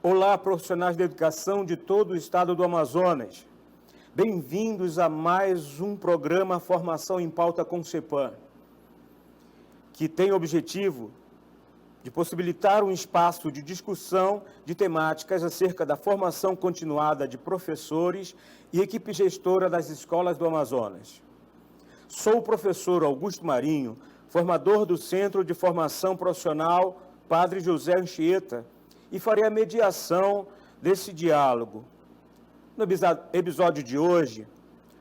Olá, profissionais da educação de todo o estado do Amazonas. Bem-vindos a mais um programa Formação em Pauta com CEPAM, que tem o objetivo de possibilitar um espaço de discussão de temáticas acerca da formação continuada de professores e equipe gestora das escolas do Amazonas. Sou o professor Augusto Marinho, formador do Centro de Formação Profissional Padre José Anchieta, e farei a mediação desse diálogo. No episódio de hoje,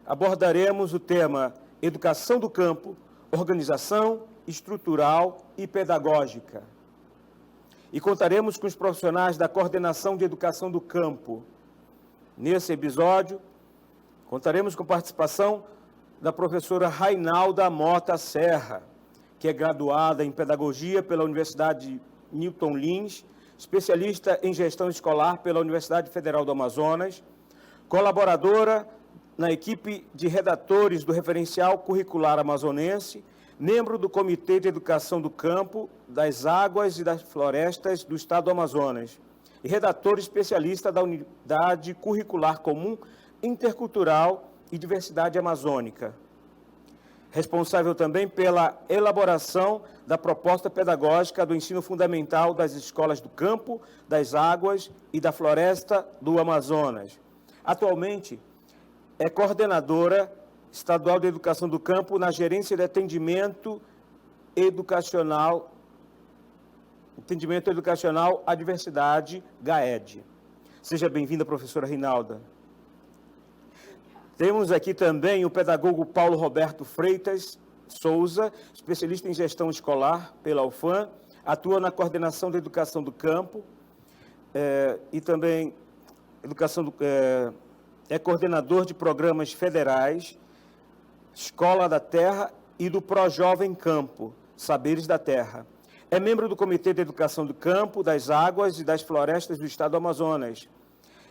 abordaremos o tema Educação do Campo, Organização Estrutural e Pedagógica. E contaremos com os profissionais da Coordenação de Educação do Campo. Nesse episódio, contaremos com a participação da professora Rainalda Mota Serra, que é graduada em Pedagogia pela Universidade Newton Lins, especialista em gestão escolar pela Universidade Federal do Amazonas, colaboradora na equipe de redatores do Referencial Curricular Amazonense, membro do Comitê de Educação do Campo, das Águas e das Florestas do Estado do Amazonas, e redator especialista da Unidade Curricular Comum Intercultural e Diversidade Amazônica. Responsável também pela elaboração da proposta pedagógica do ensino fundamental das escolas do campo, das águas e da floresta do Amazonas. Atualmente, é coordenadora estadual de educação do campo na Gerência de Atendimento Educacional à Diversidade, GAED. Seja bem-vinda, professora Rinalda. Temos aqui também o pedagogo Paulo Roberto Freitas Souza, especialista em gestão escolar pela UFAM, atua na coordenação da educação do campo e também é coordenador de programas federais, Escola da Terra e do ProJovem Campo, Saberes da Terra. É membro do Comitê de Educação do Campo, das Águas e das Florestas do Estado do Amazonas.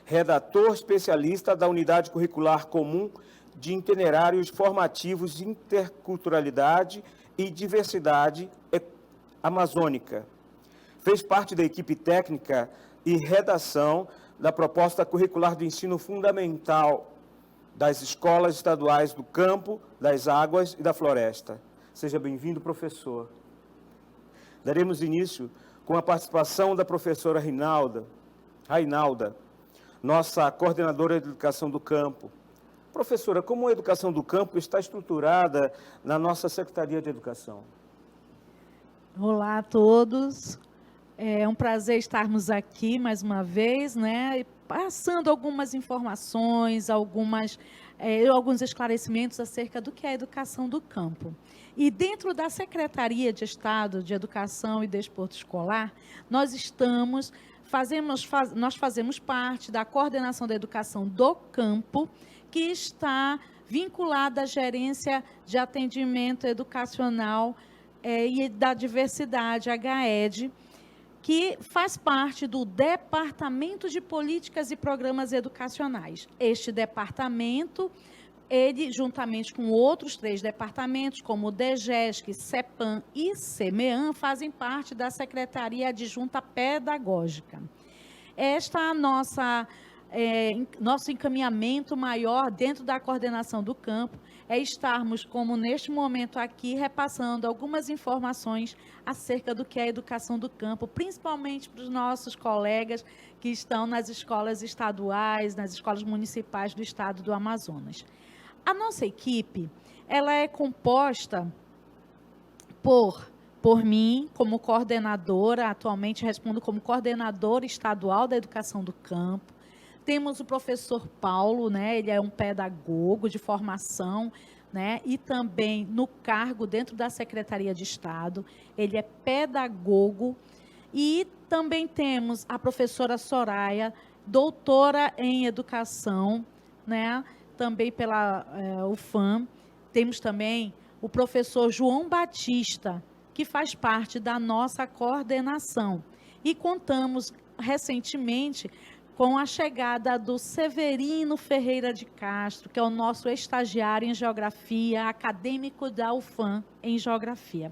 Redator especialista da Unidade Curricular Comum de Itinerários Formativos, Interculturalidade e Diversidade Amazônica. Fez parte da equipe técnica e redação da proposta curricular de ensino fundamental das escolas estaduais do campo, das águas e da floresta. Seja bem-vindo, professor. Daremos início com a participação da professora Rainalda, nossa coordenadora de educação do campo. Professora, como a educação do campo está estruturada na nossa Secretaria de Educação? Olá a todos. É um prazer estarmos aqui mais uma vez, né? Passando algumas informações, alguns esclarecimentos acerca do que é a educação do campo. E dentro da Secretaria de Estado de Educação e Desporto Escolar, nós fazemos parte da coordenação da educação do campo, que está vinculada à gerência de atendimento educacional e da diversidade, a GAED, que faz parte do Departamento de Políticas e Programas Educacionais. Este departamento, ele, juntamente com outros 3 departamentos, como o DGESC, CEPAM e CEMEAN, fazem parte da Secretaria Adjunta Pedagógica. Nosso encaminhamento maior dentro da coordenação do campo é estarmos, como neste momento aqui, repassando algumas informações acerca do que é a educação do campo, principalmente para os nossos colegas que estão nas escolas estaduais, nas escolas municipais do estado do Amazonas. A nossa equipe, ela é composta por mim, como coordenadora, atualmente respondo como coordenadora estadual da educação do campo. Temos o professor Paulo, né? Ele é um pedagogo de formação, né? E também no cargo dentro da Secretaria de Estado, ele é pedagogo. E também temos a professora Soraya, doutora em educação, né? Também pela UFAM. Temos também o professor João Batista, que faz parte da nossa coordenação. E contamos recentemente com a chegada do Severino Ferreira de Castro, que é o nosso estagiário em Geografia, acadêmico da UFAM em Geografia.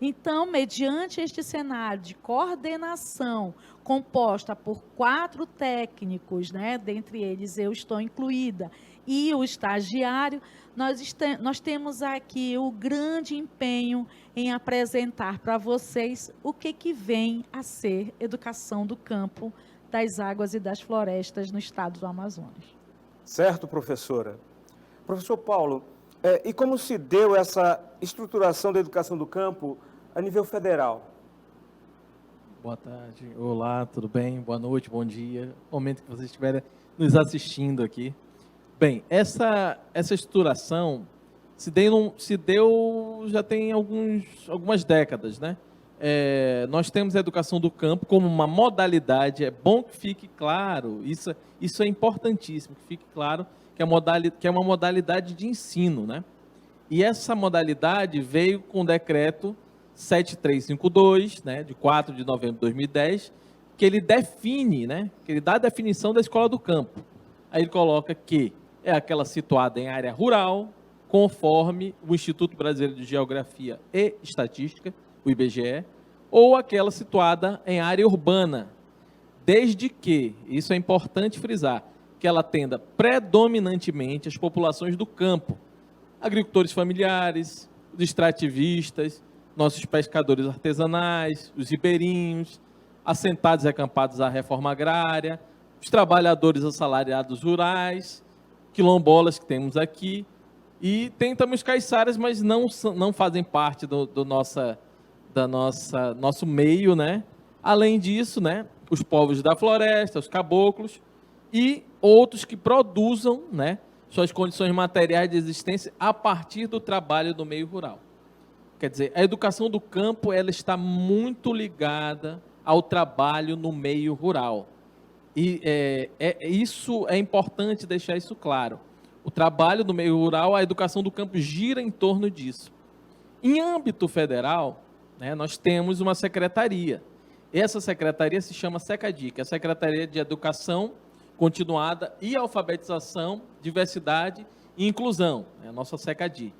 Então, mediante este cenário de coordenação composta por 4 técnicos, né, dentre eles eu estou incluída, e o estagiário, nós temos aqui o grande empenho em apresentar para vocês o que vem a ser educação do campo, das águas e das florestas no estado do Amazonas. Certo, professora. Professor Paulo, e como se deu essa estruturação da educação do campo a nível federal? Boa tarde, olá, tudo bem? Boa noite, bom dia. Momento que vocês estiverem nos assistindo aqui. Bem, essa estruturação se deu já tem algumas décadas, né? Nós temos a educação do campo como uma modalidade, é bom que fique claro, isso é importantíssimo, que fique claro que é uma modalidade de ensino, né? E essa modalidade veio com o decreto 7352, né, de 4 de novembro de 2010, que ele define, né, que ele dá a definição da escola do campo. Aí ele coloca que é aquela situada em área rural, conforme o Instituto Brasileiro de Geografia e Estatística, o IBGE, ou aquela situada em área urbana, desde que, isso é importante frisar, que ela atenda predominantemente as populações do campo, agricultores familiares, os extrativistas, nossos pescadores artesanais, os ribeirinhos, assentados e acampados à reforma agrária, os trabalhadores assalariados rurais, quilombolas que temos aqui, e tem também os caiçaras, mas não fazem parte do nosso meio, né? Além disso, né, os povos da floresta, os caboclos, e outros que produzam, né, suas condições materiais de existência a partir do trabalho do meio rural. Quer dizer, a educação do campo ela está muito ligada ao trabalho no meio rural. E isso é importante deixar isso claro. O trabalho no meio rural, a educação do campo gira em torno disso. Em âmbito federal, né, nós temos uma secretaria. Essa secretaria se chama SECADI, que é a Secretaria de Educação Continuada e Alfabetização, Diversidade e Inclusão, né, a nossa SECADI.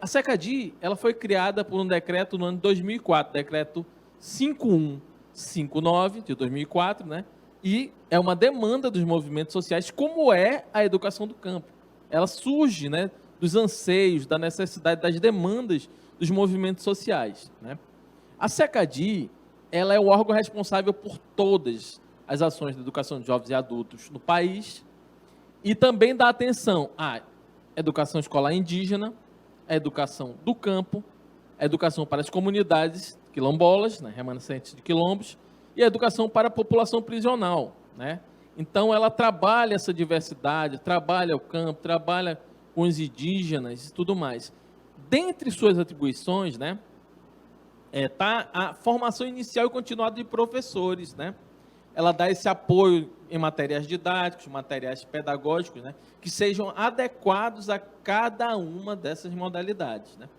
A SECADI ela foi criada por um decreto no ano de 2004, decreto 5159 de 2004, né? E é uma demanda dos movimentos sociais, como é a educação do campo. Ela surge, né, dos anseios, da necessidade, das demandas dos movimentos sociais, né? A SECADI ela é o órgão responsável por todas as ações de educação de jovens e adultos no país e também dá atenção à educação escolar indígena, a educação do campo, a educação para as comunidades quilombolas, né, remanescentes de quilombos, e a educação para a população prisional, né? Então, ela trabalha essa diversidade, trabalha o campo, trabalha com os indígenas e tudo mais. Dentre suas atribuições, né, tá a formação inicial e continuada de professores, né? Ela dá esse apoio em materiais didáticos, materiais pedagógicos, né, que sejam adequados a cada uma dessas modalidades, né?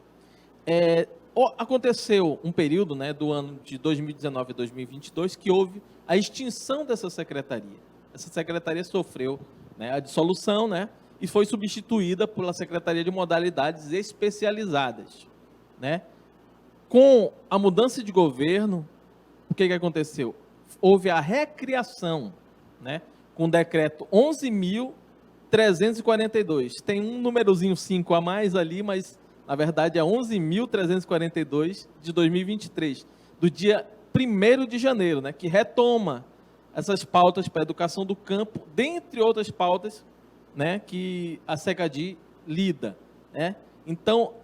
Aconteceu um período, né, do ano de 2019 a 2022 que houve a extinção dessa secretaria. Essa secretaria sofreu, né, a dissolução, né, e foi substituída pela Secretaria de Modalidades Especializadas, né? Com a mudança de governo, o que aconteceu? Houve a recriação, né, com o decreto 11.342. Tem um númerozinho 5 a mais ali, mas na verdade é 11.342 de 2023, do dia 1º de janeiro, né, que retoma essas pautas para a educação do campo, dentre outras pautas, né, que a SECADI lida, né? Então,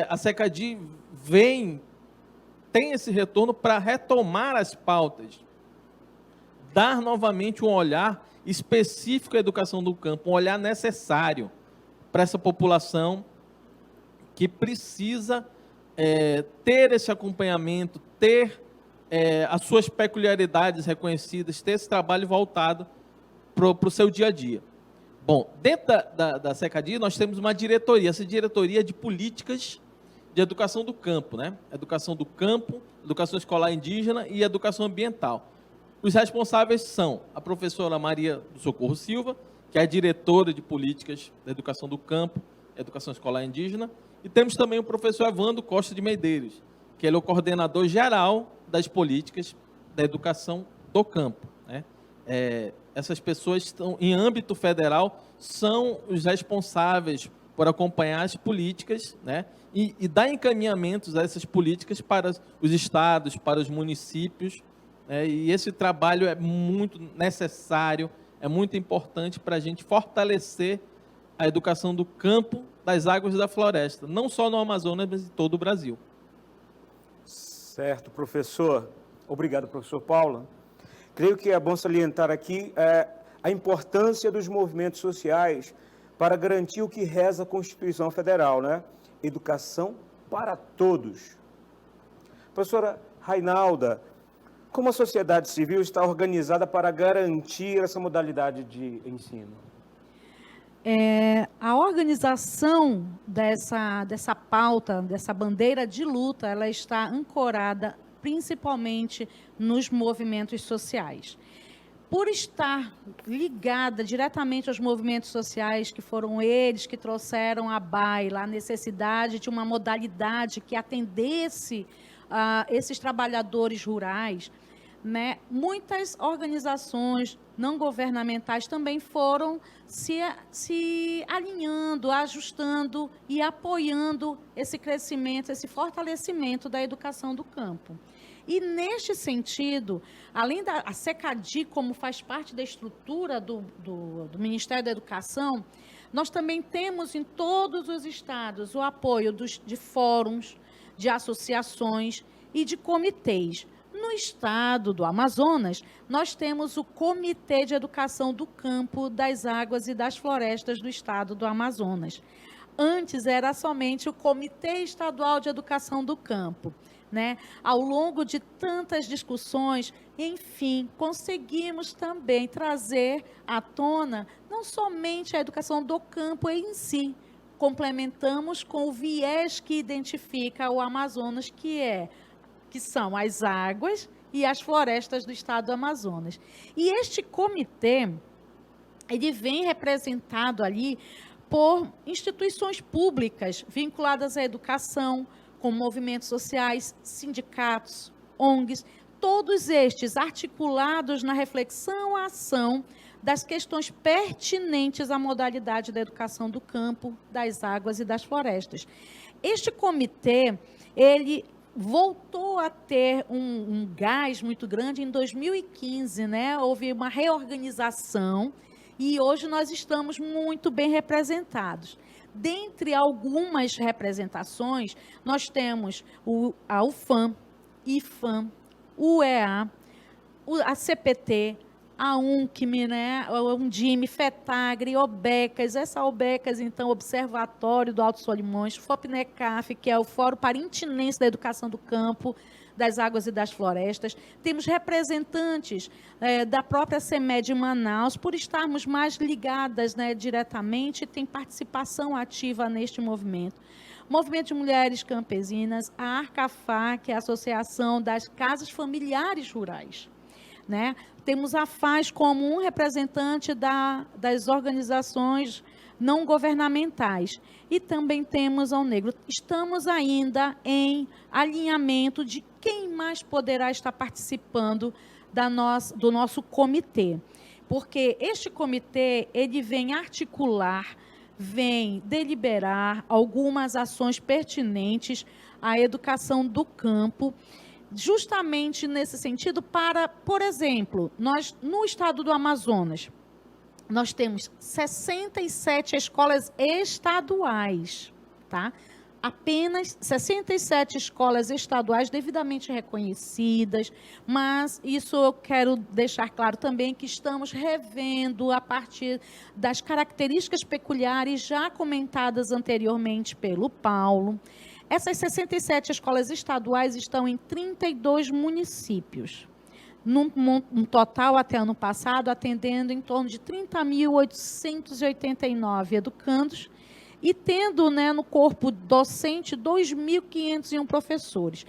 a SECADI tem esse retorno para retomar as pautas, dar novamente um olhar específico à educação do campo, um olhar necessário para essa população que precisa ter esse acompanhamento, ter as suas peculiaridades reconhecidas, ter esse trabalho voltado para o seu dia a dia. Bom, dentro da SECADI nós temos uma diretoria, essa diretoria de políticas de educação do campo, né? Educação do campo, educação escolar indígena e educação ambiental. Os responsáveis são a professora Maria do Socorro Silva, que é a diretora de políticas da educação do campo, educação escolar indígena, e temos também o professor Evandro Costa de Medeiros, que ele é o coordenador geral das políticas da educação do campo, né? Essas pessoas estão em âmbito federal, são os responsáveis por acompanhar as políticas, né? E dar encaminhamentos a essas políticas para os estados, para os municípios, né? E esse trabalho é muito necessário, é muito importante para a gente fortalecer a educação do campo, das águas e da floresta, não só no Amazonas, mas em todo o Brasil. Certo, professor. Obrigado, professor Paulo. Creio que é bom salientar aqui a importância dos movimentos sociais para garantir o que reza a Constituição Federal, né? Educação para todos. Professora Rainalda, como a sociedade civil está organizada para garantir essa modalidade de ensino? A organização dessa pauta, dessa bandeira de luta, ela está ancorada principalmente nos movimentos sociais. Por estar ligada diretamente aos movimentos sociais, que foram eles que trouxeram à baila a necessidade de uma modalidade que atendesse a esses trabalhadores rurais, né? Muitas organizações não governamentais também foram se alinhando, ajustando e apoiando esse crescimento, esse fortalecimento da educação do campo. E, neste sentido, além da SECADI, como faz parte da estrutura do Ministério da Educação, nós também temos em todos os estados o apoio de fóruns, de associações e de comitês. No estado do Amazonas, nós temos o Comitê de Educação do Campo, das Águas e das Florestas do estado do Amazonas. Antes era somente o Comitê Estadual de Educação do Campo, né? Ao longo de tantas discussões, enfim, conseguimos também trazer à tona não somente a educação do campo em si, complementamos com o viés que identifica o Amazonas, que são as águas e as florestas do estado do Amazonas. E este comitê, ele vem representado ali por instituições públicas vinculadas à educação, com movimentos sociais, sindicatos, ONGs, todos estes articulados na reflexão e ação das questões pertinentes à modalidade da educação do campo, das águas e das florestas. Este comitê, ele voltou a ter um gás muito grande em 2015, né? Houve uma reorganização e hoje nós estamos muito bem representados. Dentre algumas representações, nós temos a UFAM, IFAM, UEA, a CPT, a UNCM, né, a Undime, FETAGRE, OBECAS, essa OBECAS, então, Observatório do Alto Solimões, FOPNECAF, que é o Fórum Parintinense da Educação do Campo, das Águas e das Florestas. Temos representantes da própria CEMED em Manaus, por estarmos mais ligadas, né, diretamente, tem participação ativa neste movimento. Movimento de Mulheres Campesinas, a ARCAFA, que é a Associação das Casas Familiares Rurais, né? Temos a FAZ como um representante das organizações não governamentais. E também temos ao Negro. Estamos ainda em alinhamento de quem mais poderá estar participando do nosso comitê. Porque este comitê, ele vem articular, vem deliberar algumas ações pertinentes à educação do campo, justamente nesse sentido para, por exemplo, nós, no estado do Amazonas, nós temos 67 escolas estaduais, tá? Apenas 67 escolas estaduais devidamente reconhecidas, mas isso eu quero deixar claro também que estamos revendo a partir das características peculiares já comentadas anteriormente pelo Paulo. Essas 67 escolas estaduais estão em 32 municípios, num total, até ano passado, atendendo em torno de 30.889 educandos e tendo, né, no corpo docente 2.501 professores.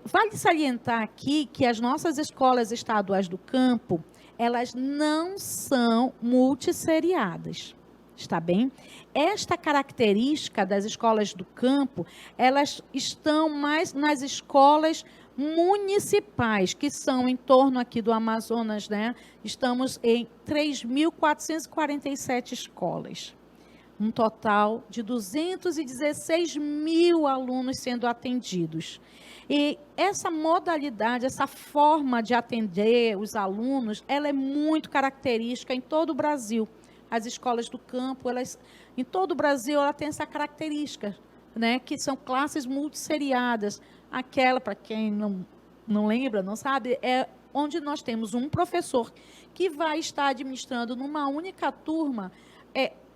Vale salientar aqui que as nossas escolas estaduais do campo, elas não são multisseriadas, Está bem? Esta característica das escolas do campo, elas estão mais nas escolas municipais, que são em torno aqui do Amazonas, né? Estamos em 3.447 escolas. Um total de 216 mil alunos sendo atendidos. E essa modalidade, essa forma de atender os alunos, ela é muito característica em todo o Brasil. As escolas do campo, elas, em todo o Brasil, ela tem essa característica, né, que são classes multisseriadas. Aquela, para quem não lembra, não sabe, é onde nós temos um professor que vai estar administrando numa única turma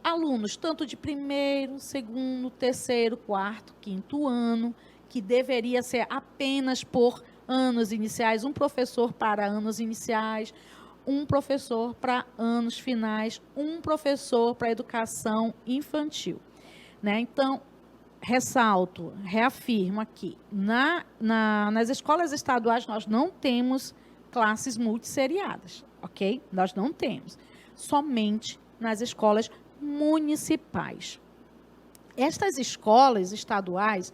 alunos, tanto de primeiro, segundo, terceiro, quarto, quinto ano, que deveria ser apenas por anos iniciais, um professor para anos iniciais, um professor para anos finais, um professor para educação infantil. Né? Então, ressalto, reafirmo aqui, nas escolas estaduais nós não temos classes multisseriadas, ok? Nós não temos, somente nas escolas municipais. Estas escolas estaduais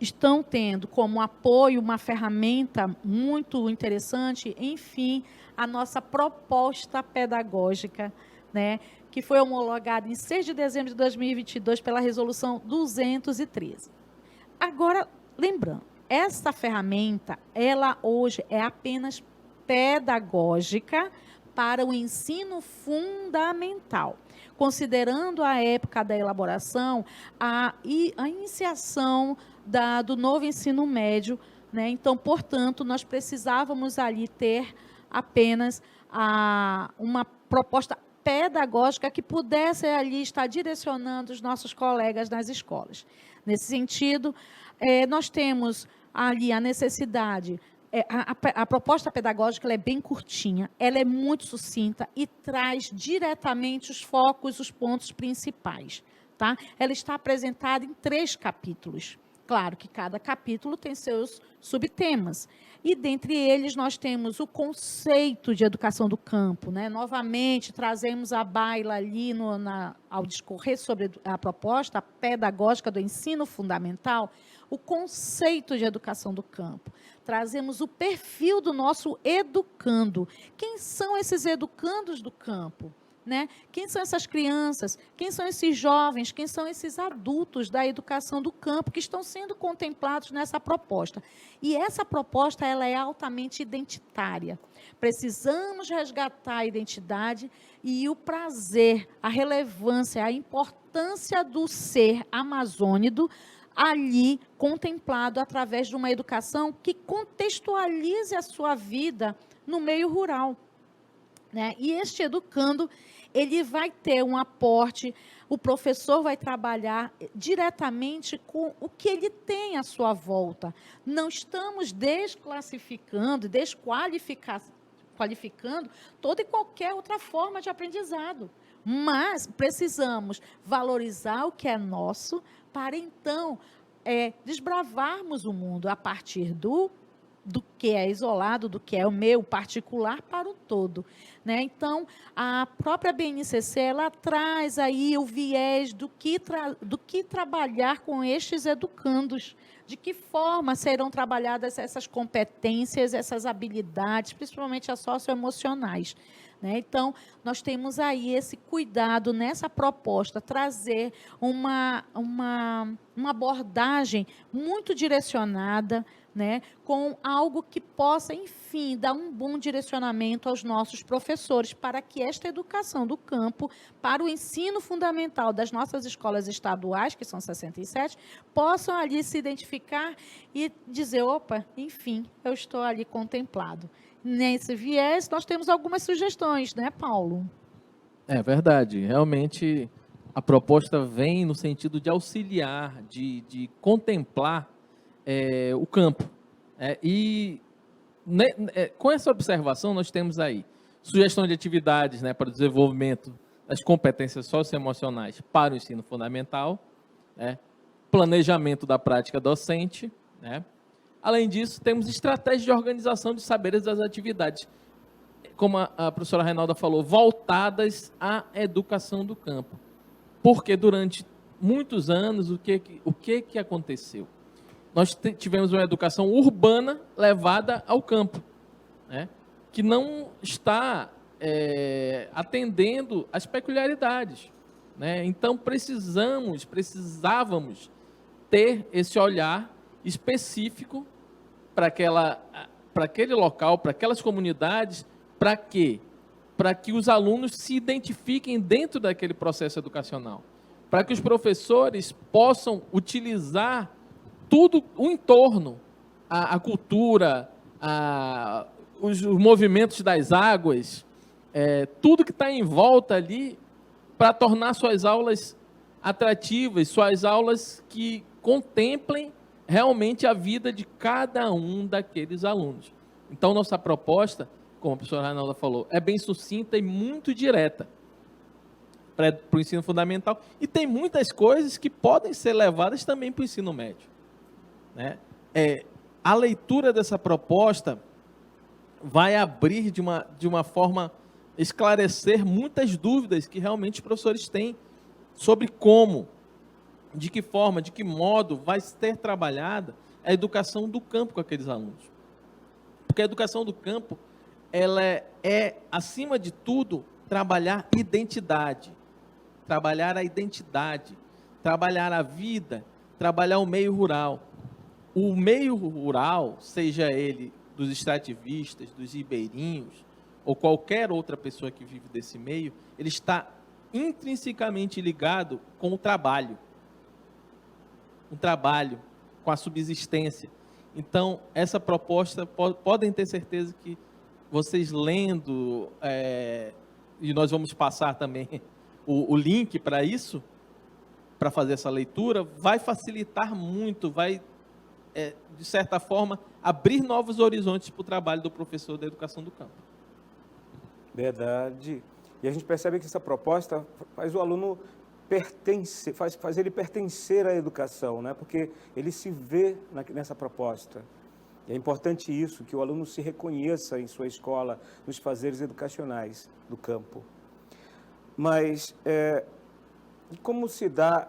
estão tendo como apoio uma ferramenta muito interessante, enfim, a nossa proposta pedagógica, né, que foi homologada em 6 de dezembro de 2022 pela Resolução 213. Agora, lembrando, essa ferramenta, ela hoje é apenas pedagógica para o ensino fundamental, considerando a época da elaboração, a iniciação do novo ensino médio, né? Então, portanto, nós precisávamos ali ter apenas uma proposta pedagógica que pudesse ali estar direcionando os nossos colegas nas escolas. Nesse sentido, nós temos ali a necessidade, a proposta pedagógica ela é bem curtinha, ela é muito sucinta e traz diretamente os focos, os pontos principais. Tá? Ela está apresentada em 3 capítulos. Claro que cada capítulo tem seus subtemas. E, dentre eles, nós temos o conceito de educação do campo. Né? Novamente, trazemos à baila ali, ao discorrer sobre a proposta pedagógica do ensino fundamental, o conceito de educação do campo. Trazemos o perfil do nosso educando. Quem são esses educandos do campo? Né? Quem são essas crianças? Quem são esses jovens? Quem são esses adultos da educação do campo que estão sendo contemplados nessa proposta? E essa proposta ela é altamente identitária. Precisamos resgatar a identidade e o prazer, a relevância, a importância do ser amazônido ali contemplado através de uma educação que contextualize a sua vida no meio rural. Né? E este educando, ele vai ter um aporte, o professor vai trabalhar diretamente com o que ele tem à sua volta. Não estamos desclassificando, desqualificando toda e qualquer outra forma de aprendizado. Mas precisamos valorizar o que é nosso para, então, desbravarmos o mundo a partir do que é isolado, do que é o meu particular para o todo. Né? Então, a própria BNCC, ela traz aí o viés do que trabalhar com estes educandos, de que forma serão trabalhadas essas competências, essas habilidades, principalmente as socioemocionais. Né? Então, nós temos aí esse cuidado nessa proposta, trazer uma abordagem muito direcionada, né, com algo que possa, enfim, dar um bom direcionamento aos nossos professores para que esta educação do campo, para o ensino fundamental das nossas escolas estaduais, que são 67, possam ali se identificar e dizer, opa, enfim, eu estou ali contemplado. Nesse viés, nós temos algumas sugestões, né, Paulo? É verdade. Realmente, a proposta vem no sentido de auxiliar, de contemplar o campo. Com essa observação, nós temos aí sugestão de atividades, né, para o desenvolvimento das competências socioemocionais para o ensino fundamental, né, planejamento da prática docente, né. Além disso, temos estratégias de organização de saberes das atividades, como a professora Reinalda falou, voltadas à educação do campo. porque durante muitos anos, o que aconteceu? Nós tivemos uma educação urbana levada ao campo, né? Que não está atendendo às peculiaridades, né? Então, precisávamos ter esse olhar específico para aquele local, para aquelas comunidades, para quê? Para que os alunos se identifiquem dentro daquele processo educacional, para que os professores possam utilizar tudo o entorno, a cultura, os movimentos das águas, tudo que está em volta ali, para tornar suas aulas atrativas, suas aulas que contemplem realmente a vida de cada um daqueles alunos. Então, nossa proposta, como a professora Arnalda falou, é bem sucinta e muito direta para o ensino fundamental. E tem muitas coisas que podem ser levadas também para o ensino médio, né? A leitura dessa proposta vai abrir de uma forma, esclarecer muitas dúvidas que realmente os professores têm sobre como, de que forma, de que modo vai ser trabalhada a educação do campo com aqueles alunos. Porque a educação do campo, ela acima de tudo, trabalhar identidade, trabalhar a identidade, trabalhar a vida, trabalhar o meio rural. O meio rural, seja ele dos extrativistas, dos ribeirinhos, ou qualquer outra pessoa que vive desse meio, ele está intrinsecamente ligado com o trabalho, com a subsistência. Então, essa proposta, podem ter certeza que vocês lendo, e nós vamos passar também o link para isso, para fazer essa leitura, vai facilitar muito, vai, de certa forma, abrir novos horizontes para o trabalho do professor da educação do campo. Verdade. E a gente percebe que essa proposta faz o aluno faz ele pertencer à educação, né? Porque ele se vê nessa proposta. E é importante isso, que o aluno se reconheça em sua escola, nos fazeres educacionais do campo. Mas como se dá,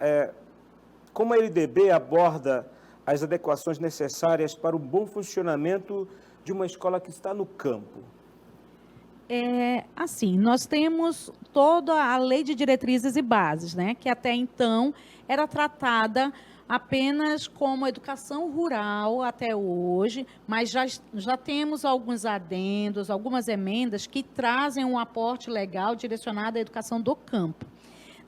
como a LDB aborda as adequações necessárias para o bom funcionamento de uma escola que está no campo? Assim, nós temos toda a lei de diretrizes e bases, né, que até então era tratada apenas como educação rural até hoje, mas já temos alguns adendos, algumas emendas que trazem um aporte legal direcionado à educação do campo.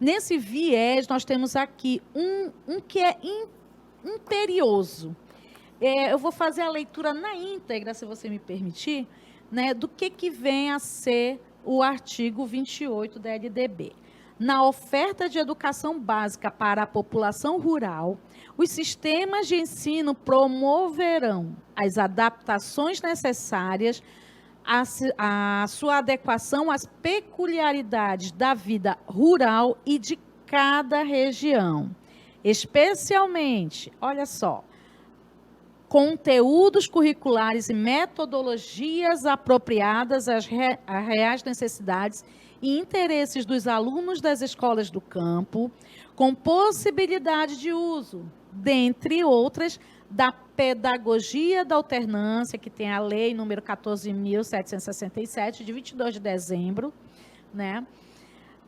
Nesse viés, nós temos aqui um que é imperioso. Eu vou fazer a leitura na íntegra, se você me permitir, né, do que vem a ser o artigo 28 da LDB. Na oferta de educação básica para a população rural, os sistemas de ensino promoverão as adaptações necessárias à sua adequação às peculiaridades da vida rural e de cada região. Especialmente, olha só, conteúdos curriculares e metodologias apropriadas às reais necessidades e interesses dos alunos das escolas do campo, com possibilidade de uso, dentre outras, da pedagogia da alternância, que tem a lei número 14.767, de 22 de dezembro, né?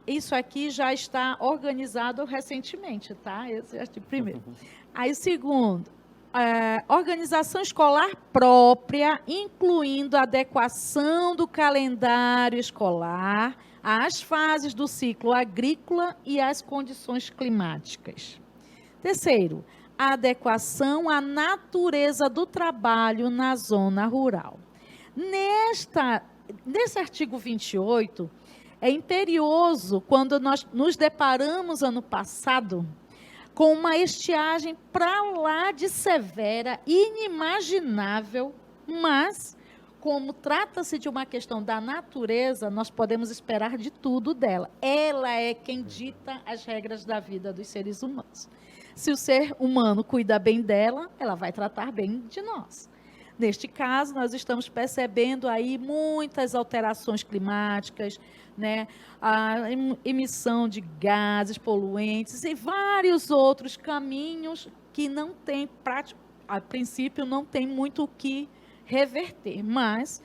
Isso aqui já está organizado recentemente, tá? Esse é o primeiro. Aí, o segundo, organização escolar própria, incluindo a adequação do calendário escolar às fases do ciclo agrícola e às condições climáticas. Terceiro, a adequação à natureza do trabalho na zona rural. Nesse artigo 28, é imperioso quando nós nos deparamos ano passado com uma estiagem para lá de severa, inimaginável, mas, como trata-se de uma questão da natureza, nós podemos esperar de tudo dela. Ela é quem dita as regras da vida dos seres humanos. Se o ser humano cuida bem dela, ela vai tratar bem de nós. Neste caso, nós estamos percebendo aí muitas alterações climáticas, né? A emissão de gases poluentes e vários outros caminhos que não tem, a princípio, não tem muito o que reverter. Mas,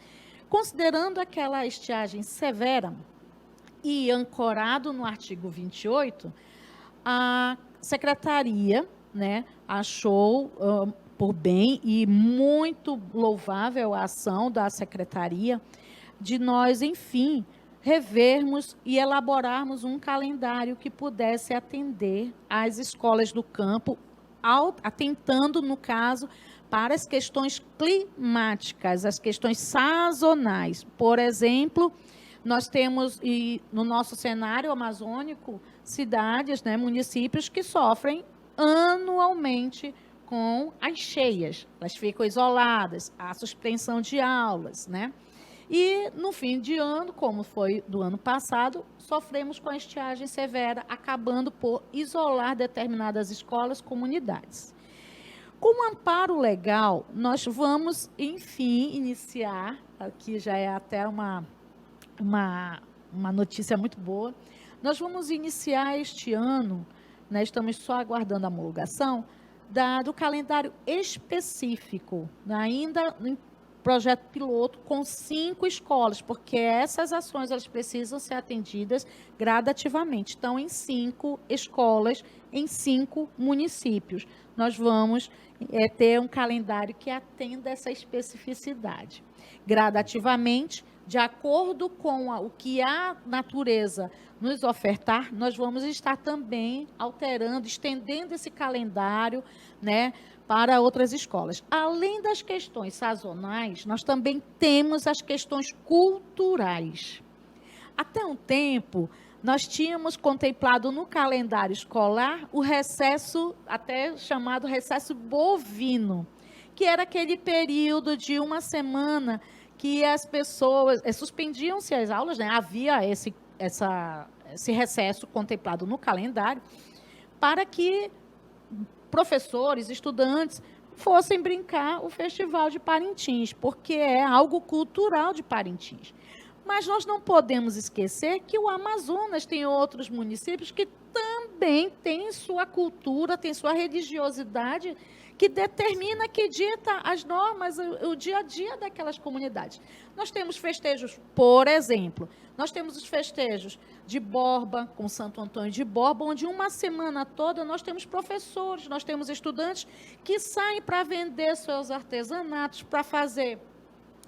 considerando aquela estiagem severa e ancorado no artigo 28, a Secretaria, né, achou por bem e muito louvável a ação da Secretaria de nós, enfim, revermos e elaborarmos um calendário que pudesse atender às escolas do campo, atentando, no caso, para as questões climáticas, as questões sazonais. Por exemplo, nós temos, no nosso cenário amazônico, cidades, né, municípios que sofrem anualmente com as cheias. Elas ficam isoladas, a suspensão de aulas, né? E, no fim de ano, como foi do ano passado, sofremos com a estiagem severa, acabando por isolar determinadas escolas, comunidades. Com amparo legal, nós vamos, enfim, iniciar, aqui já é até uma notícia muito boa, nós vamos iniciar este ano, né, estamos só aguardando a homologação, do calendário específico, ainda em projeto piloto com 5 escolas, porque essas ações elas precisam ser atendidas gradativamente. Então, em 5 escolas, em 5 municípios, nós vamos ter um calendário que atenda essa especificidade. Gradativamente, de acordo com o que a natureza nos ofertar, nós vamos estar também alterando, estendendo esse calendário, né, para outras escolas. Além das questões sazonais, nós também temos as questões culturais. Até um tempo, nós tínhamos contemplado no calendário escolar o recesso, até chamado recesso bovino, que era aquele período de uma semana que as pessoas suspendiam-se as aulas, né? Havia esse recesso contemplado no calendário, para que professores, estudantes, fossem brincar o Festival de Parintins, porque é algo cultural de Parintins. Mas nós não podemos esquecer que o Amazonas tem outros municípios que também têm sua cultura, têm sua religiosidade, que determina, que dita as normas, o dia a dia daquelas comunidades. Nós temos festejos, por exemplo, nós temos os festejos de Borba, com Santo Antônio de Borba, onde uma semana toda nós temos professores, nós temos estudantes que saem para vender seus artesanatos, para fazer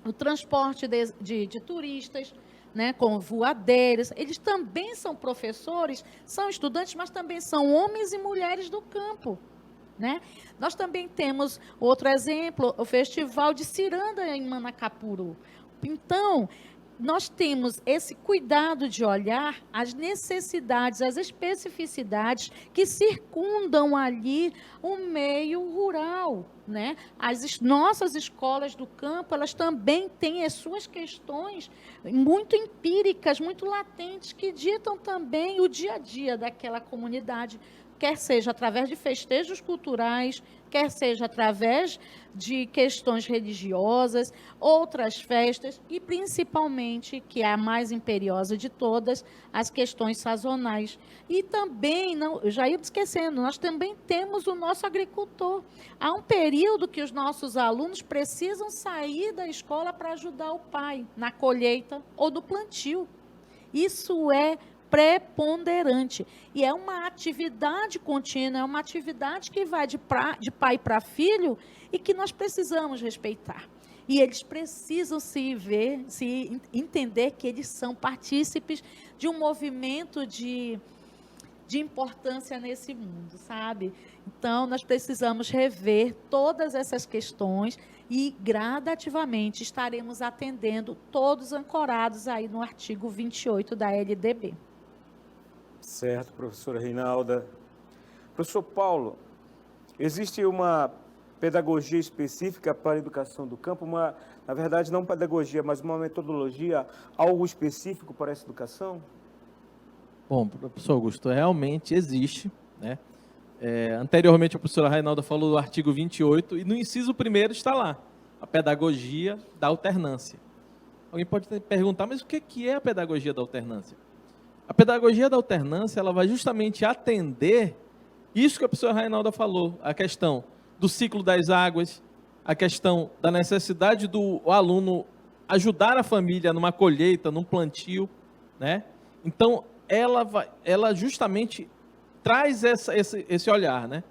o transporte de turistas, né, com voadeiras. Eles também são professores, são estudantes, mas também são homens e mulheres do campo, né? Nós também temos outro exemplo, o Festival de Ciranda em Manacapuru. Então, nós temos esse cuidado de olhar as necessidades, as especificidades que circundam ali o meio rural, né? As nossas escolas do campo, elas também têm as suas questões muito empíricas, muito latentes, que ditam também o dia a dia daquela comunidade, quer seja através de festejos culturais, quer seja através de questões religiosas, outras festas e, principalmente, que é a mais imperiosa de todas, as questões sazonais. E também, eu já ia esquecendo, nós também temos o nosso agricultor. Há um período que os nossos alunos precisam sair da escola para ajudar o pai na colheita ou do plantio. Isso é preponderante. E é uma atividade contínua, é uma atividade que vai de pai para filho e que nós precisamos respeitar. E eles precisam se entender que eles são partícipes de um movimento de importância nesse mundo, sabe? Então, nós precisamos rever todas essas questões e, gradativamente, estaremos atendendo todos ancorados aí no artigo 28 da LDB. Certo, professora Reinalda. Professor Paulo, existe uma pedagogia específica para a educação do campo, na verdade, não pedagogia, mas uma metodologia, algo específico para essa educação? Bom, professor Augusto, realmente existe, né? Anteriormente, a professora Reinalda falou do artigo 28, e no inciso 1º está lá, a pedagogia da alternância. Alguém pode perguntar, mas o que é a pedagogia da alternância? A pedagogia da alternância, ela vai justamente atender isso que a professora Rainalda falou, a questão do ciclo das águas, a questão da necessidade do aluno ajudar a família numa colheita, num plantio, né? Então, ela justamente traz esse olhar, né?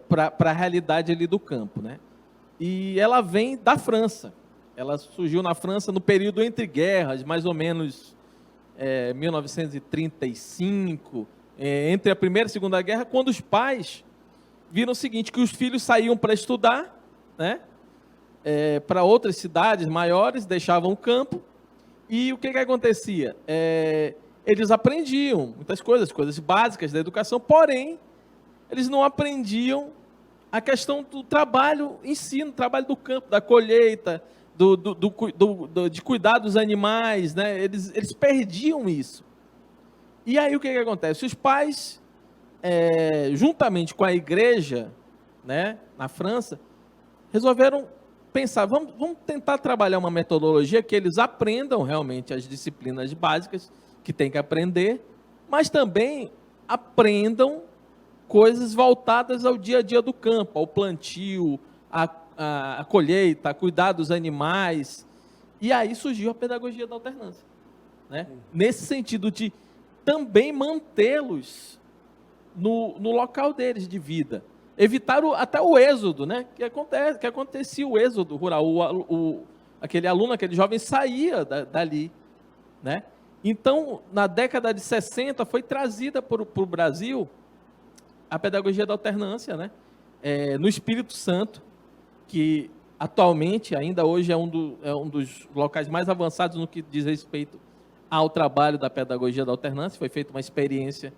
Para a realidade ali do campo, né? E ela vem da França. Ela surgiu na França no período entre guerras, mais ou menos 1935, entre a Primeira e a Segunda Guerra, quando os pais viram o seguinte, que os filhos saíam para estudar, né? Para outras cidades maiores, deixavam o campo, e o que acontecia? Eles aprendiam muitas coisas básicas da educação, porém, eles não aprendiam a questão do trabalho em si, no trabalho do campo, da colheita, de cuidar dos animais, né? Eles perdiam isso. E aí o que acontece? Os pais, juntamente com a igreja, né, na França, resolveram pensar, vamos tentar trabalhar uma metodologia que eles aprendam realmente as disciplinas básicas que tem que aprender, mas também aprendam coisas voltadas ao dia a dia do campo, ao plantio, a colheita, a cuidar dos animais. E aí surgiu a pedagogia da alternância, né? Nesse sentido de também mantê-los no local deles de vida. Evitar até o êxodo, né? Que acontecia o êxodo rural. Aquele aluno, aquele jovem saía dali, né? Então, na década de 60, foi trazida para o Brasil a pedagogia da alternância, né? No Espírito Santo, que atualmente, ainda hoje, é um dos locais mais avançados no que diz respeito ao trabalho da pedagogia da alternância. Foi feita uma experiência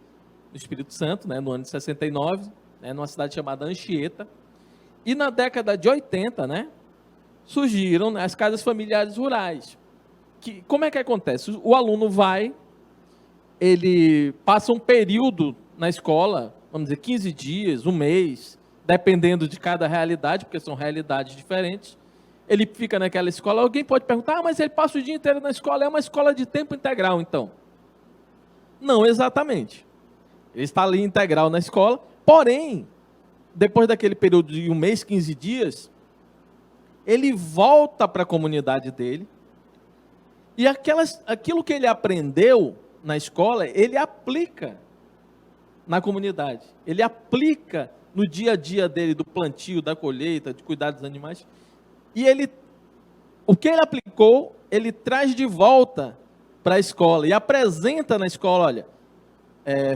no Espírito Santo, né, no ano de 69, né, numa cidade chamada Anchieta. E na década de 80, né, surgiram, né, as casas familiares rurais. Como é que acontece? O aluno ele passa um período na escola, vamos dizer, 15 dias, um mês, dependendo de cada realidade, porque são realidades diferentes. Ele fica naquela escola. Alguém pode perguntar, mas ele passa o dia inteiro na escola, é uma escola de tempo integral, então? Não exatamente. Ele está ali integral na escola, porém, depois daquele período de um mês, 15 dias, ele volta para a comunidade dele, e aquilo que ele aprendeu na escola, ele aplica na comunidade. Ele aplica no dia a dia dele, do plantio, da colheita, de cuidar dos animais. E o que ele aplicou, ele traz de volta para a escola e apresenta na escola, olha,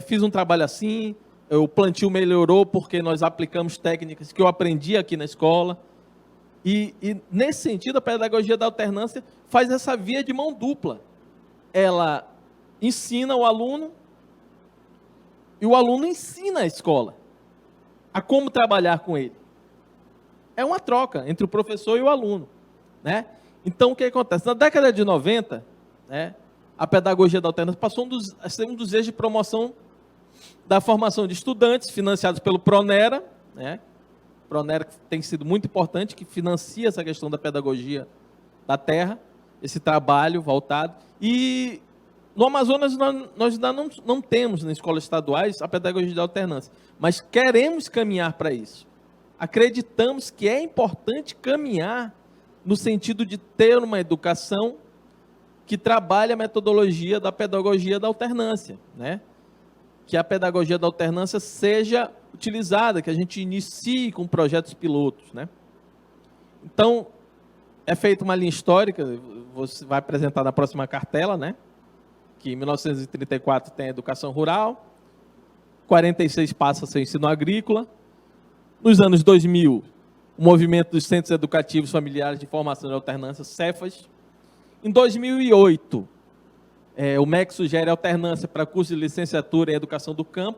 fiz um trabalho assim, o plantio melhorou porque nós aplicamos técnicas que eu aprendi aqui na escola. E nesse sentido, a pedagogia da alternância faz essa via de mão dupla. Ela ensina o aluno e o aluno ensina a escola a como trabalhar com ele. É uma troca entre o professor e o aluno, né? Então, o que acontece? Na década de 90, né, a pedagogia da alternância passou a ser um dos eixos de promoção da formação de estudantes, financiados pelo Pronera, né? Pronera que tem sido muito importante, que financia essa questão da pedagogia da terra, esse trabalho voltado. E no Amazonas nós ainda não temos nas escolas estaduais a pedagogia da alternância, mas queremos caminhar para isso. Acreditamos que é importante caminhar no sentido de ter uma educação que trabalhe a metodologia da pedagogia da alternância, né? Que a pedagogia da alternância seja utilizada, que a gente inicie com projetos pilotos, né? Então, é feita uma linha histórica, você vai apresentar na próxima cartela, né? Que em 1934 tem a educação rural, 46 passa a ser o ensino agrícola, nos anos 2000, o movimento dos Centros Educativos Familiares de Formação de Alternância, Cefas. Em 2008, o MEC sugere alternância para curso de licenciatura em Educação do Campo,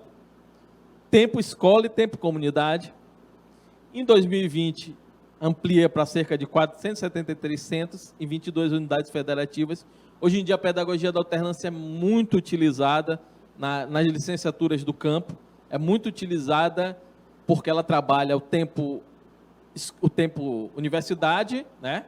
tempo escola e tempo comunidade. Em 2020, amplia para cerca de 473 centros em 22 unidades federativas. Hoje em dia, a pedagogia da alternância é muito utilizada nas licenciaturas do campo, é muito utilizada porque ela trabalha o tempo o tempo universidade, né?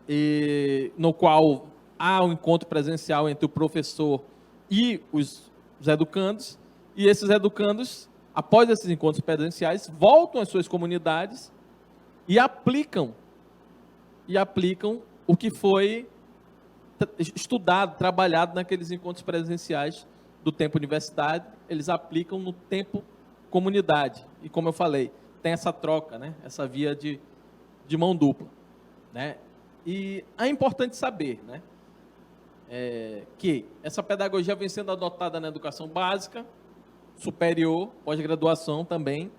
E, no qual há um encontro presencial entre o professor e os educandos, e esses educandos, após esses encontros presenciais, voltam às suas comunidades e aplicam o que foi estudado, trabalhado naqueles encontros presenciais do tempo universidade, eles aplicam no tempo comunidade. E como eu falei, tem essa troca, né? Essa via de mão dupla, né? E é importante saber, né? Que essa pedagogia vem sendo adotada na educação básica, superior, pós-graduação também,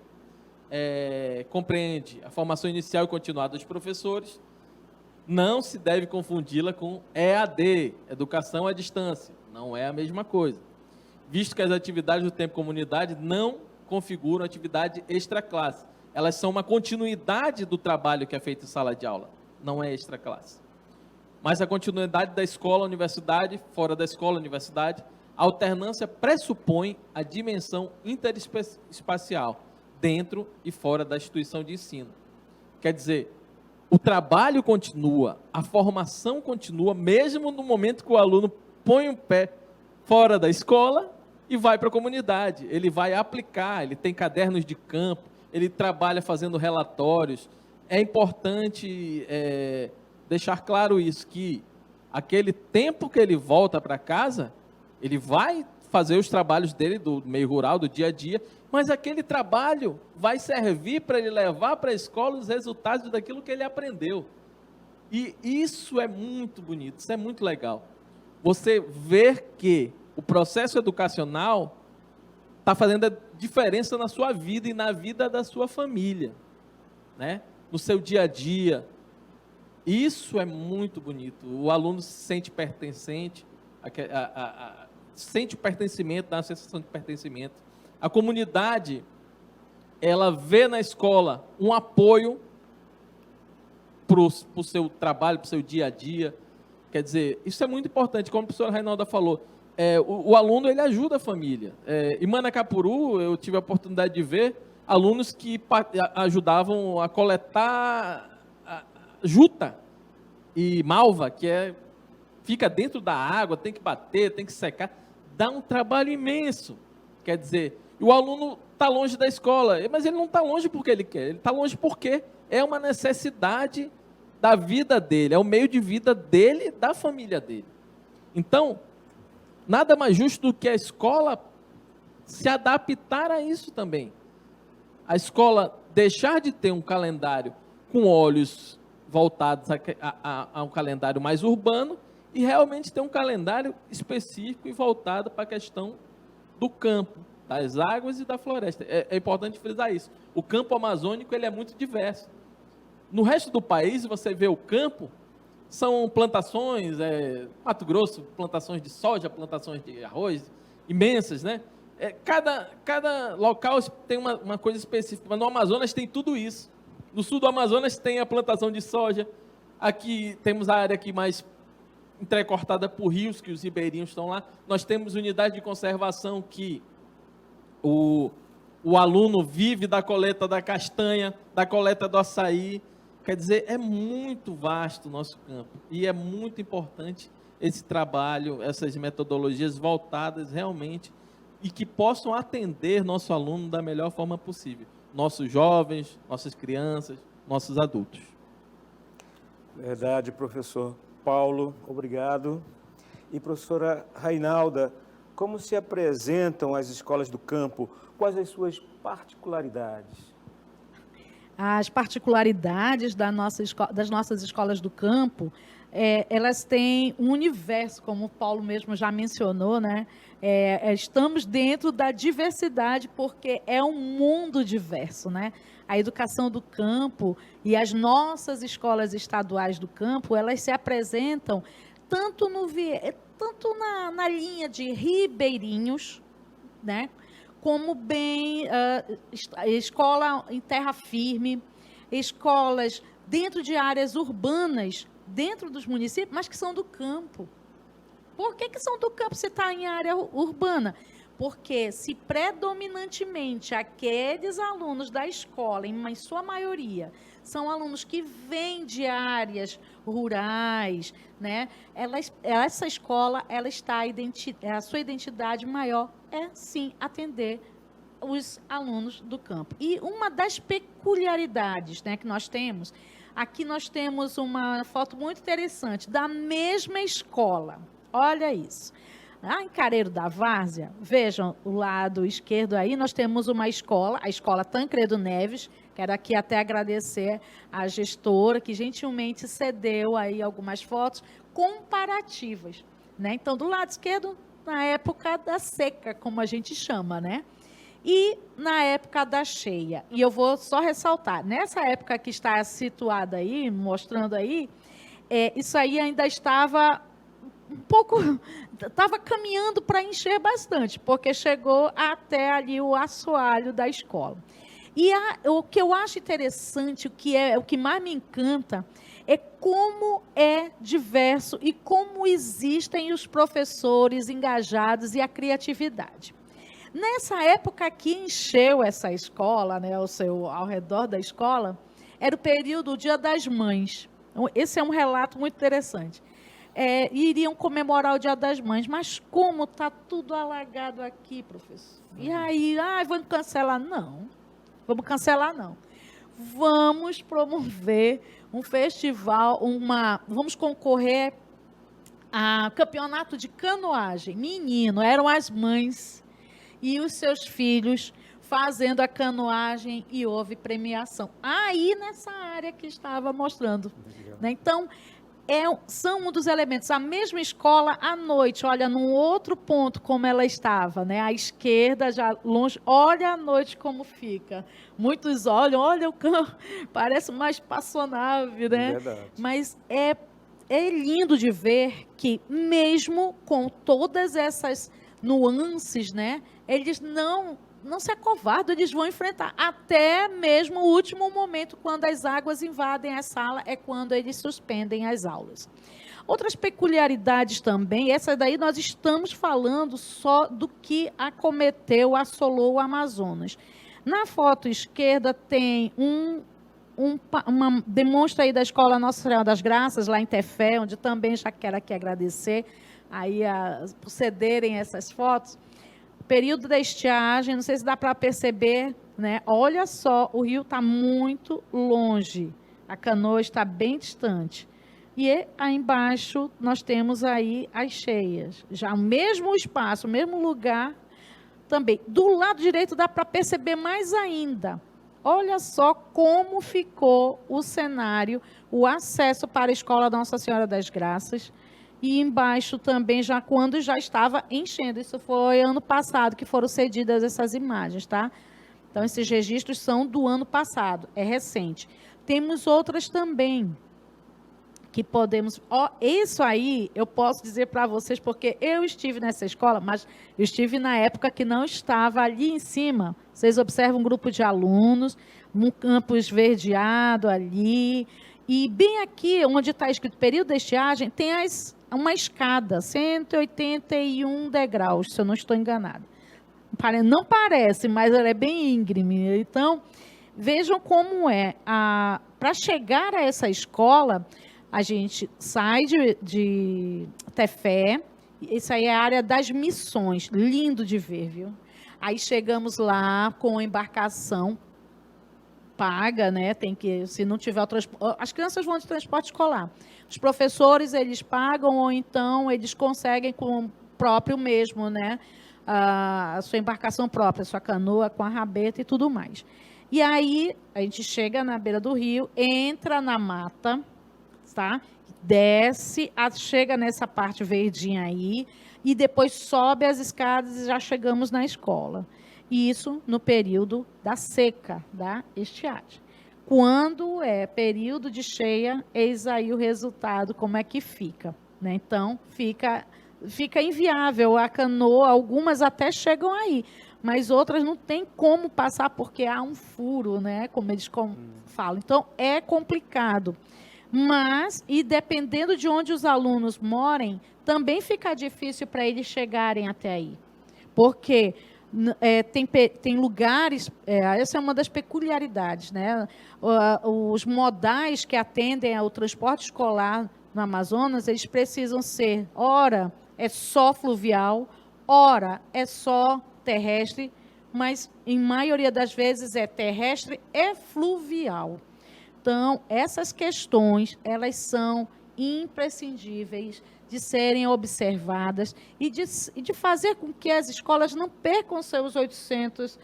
compreende a formação inicial e continuada dos professores. Não se deve confundi-la com EAD, educação à distância. Não é a mesma coisa. Visto que as atividades do tempo comunidade não configuram atividade extra-classe. Elas são uma continuidade do trabalho que é feito em sala de aula. Não é extra-classe. Mas a continuidade da escola, universidade, fora da escola, universidade, a alternância pressupõe a dimensão interespacial, dentro e fora da instituição de ensino. Quer dizer, o trabalho continua, a formação continua, mesmo no momento que o aluno põe o pé fora da escola e vai para a comunidade. Ele vai aplicar, ele tem cadernos de campo, ele trabalha fazendo relatórios. É importante deixar claro isso, que aquele tempo que ele volta para casa, ele vai fazer os trabalhos dele do meio rural, do dia a dia, mas aquele trabalho vai servir para ele levar para a escola os resultados daquilo que ele aprendeu. E isso é muito bonito, isso é muito legal. Você ver que o processo educacional está fazendo a diferença na sua vida e na vida da sua família, né? No seu dia a dia. Isso é muito bonito. O aluno se sente pertencente, sente o pertencimento, dá uma sensação de pertencimento. A comunidade, ela vê na escola um apoio para o seu trabalho, para o seu dia a dia. Quer dizer, isso é muito importante, como a professora Rainalda falou. O aluno, ele ajuda a família. Em Manacapuru, eu tive a oportunidade de ver alunos que ajudavam a coletar juta e malva, que fica dentro da água, tem que bater, tem que secar. Dá um trabalho imenso. Quer dizer, e o aluno está longe da escola, mas ele não está longe porque ele quer, ele está longe porque é uma necessidade da vida dele, é o meio de vida dele e da família dele. Então, nada mais justo do que a escola se adaptar a isso também. A escola deixar de ter um calendário com olhos voltados a um calendário mais urbano e realmente ter um calendário específico e voltado para a questão do campo, das águas e da floresta. É importante frisar isso. O campo amazônico, ele é muito diverso. No resto do país, você vê o campo, são plantações, Mato Grosso, plantações de soja, plantações de arroz, imensas, né? Cada local tem uma coisa específica, mas no Amazonas tem tudo isso. No sul do Amazonas tem a plantação de soja, aqui temos a área aqui mais entrecortada por rios, que os ribeirinhos estão lá. Nós temos unidade de conservação que o aluno vive da coleta da castanha, da coleta do açaí. Quer dizer, é muito vasto o nosso campo. E é muito importante esse trabalho, essas metodologias voltadas realmente e que possam atender nosso aluno da melhor forma possível. Nossos jovens, nossas crianças, nossos adultos. Verdade, professor Paulo, obrigado. E professora Rainalda, como se apresentam as escolas do campo? Quais as suas particularidades? As particularidades das nossas escolas do campo, elas têm um universo, como o Paulo mesmo já mencionou, né? Estamos dentro da diversidade, porque é um mundo diverso, né? A educação do campo e as nossas escolas estaduais do campo, elas se apresentam tanto na linha de ribeirinhos, né? Como escola em terra firme, escolas dentro de áreas urbanas, dentro dos municípios, mas que são do campo. Por que são do campo se está em área urbana? Porque se predominantemente aqueles alunos da escola, em sua maioria, são alunos que vêm de áreas rurais, né? Essa escola, ela está a sua identidade maior é sim atender os alunos do campo. E uma das peculiaridades, né, que nós temos, aqui nós temos uma foto muito interessante da mesma escola. Olha isso. Lá em Careiro da Várzea, vejam o lado esquerdo aí, nós temos uma escola, a escola Tancredo Neves. Quero aqui até agradecer à gestora que gentilmente cedeu aí algumas fotos comparativas, né? Então, do lado esquerdo, na época da seca, como a gente chama, né? E na época da cheia. E eu vou só ressaltar, nessa época que está situada aí, mostrando aí, isso aí ainda estava um pouco, estava caminhando para encher bastante, porque chegou até ali o assoalho da escola. E o que eu acho interessante, o que mais me encanta, é como é diverso e como existem os professores engajados e a criatividade. Nessa época que encheu essa escola, né, ao redor da escola, era o período do Dia das Mães. Esse é um relato muito interessante. Iriam comemorar o Dia das Mães, mas como está tudo alagado aqui, professor? E aí, vamos cancelar? Não, vamos cancelar não. Vamos promover um festival, vamos concorrer a campeonato de canoagem. Menino, eram as mães e os seus filhos fazendo a canoagem e houve premiação. Aí nessa área que estava mostrando. Né? Então, são um dos elementos. A mesma escola, à noite, olha, num outro ponto como ela estava, né? À esquerda, já longe, olha à noite como fica. Muitos olham, olha o campo, parece uma espaçonave, né? Verdade. Mas é lindo de ver que, mesmo com todas essas nuances, né? Eles não se acovardam, eles vão enfrentar. Até mesmo o último momento, quando as águas invadem a sala, é quando eles suspendem as aulas. Outras peculiaridades também, essa daí nós estamos falando só do que assolou o Amazonas. Na foto esquerda tem uma demonstra aí da Escola Nossa Senhora das Graças, lá em Tefé, onde também já quero aqui agradecer aí por cederem essas fotos. Período da estiagem, não sei se dá para perceber, né? Olha só, o rio está muito longe, a canoa está bem distante. E aí embaixo nós temos aí as cheias, já o mesmo espaço, o mesmo lugar também. Do lado direito dá para perceber mais ainda. Olha só como ficou o cenário, o acesso para a Escola Nossa Senhora das Graças. E embaixo também, quando já estava enchendo. Isso foi ano passado que foram cedidas essas imagens, tá? Então, esses registros são do ano passado, é recente. Temos outras também que podemos... isso aí eu posso dizer para vocês, porque eu estive nessa escola, mas eu estive na época que não estava ali em cima. Vocês observam um grupo de alunos, um campo esverdeado ali, e bem aqui, onde está escrito período de estiagem, tem uma escada, 181 degraus, se eu não estou enganada. Não parece, mas ela é bem íngreme. Então, vejam como é. Para chegar a essa escola, a gente sai de Tefé, isso aí é a área das missões, lindo de ver, viu? Aí chegamos lá com embarcação paga, né? Tem que, se não tiver o transporte, as crianças vão de transporte escolar. Os professores, eles pagam ou então eles conseguem com o próprio mesmo, né? A sua embarcação própria, a sua canoa com a rabeta e tudo mais. E aí, a gente chega na beira do rio, entra na mata, tá? Desce, chega nessa parte verdinha aí, e depois sobe as escadas e já chegamos na escola. E isso no período da seca, da estiagem. Quando é período de cheia, eis aí o resultado, como é que fica. Né? Então, fica inviável a canoa, algumas até chegam aí, mas outras não tem como passar porque há um furo, né? Como eles falam. Então, é complicado. Mas, e dependendo de onde os alunos morem, também fica difícil para eles chegarem até aí. Porque tem lugares, essa é uma das peculiaridades, né? Os modais que atendem ao transporte escolar no Amazonas, eles precisam ser, ora, é só fluvial, ora, é só terrestre, mas, em maioria das vezes, é terrestre e fluvial. Então, essas questões, elas são imprescindíveis de serem observadas e de fazer com que as escolas não percam as suas 800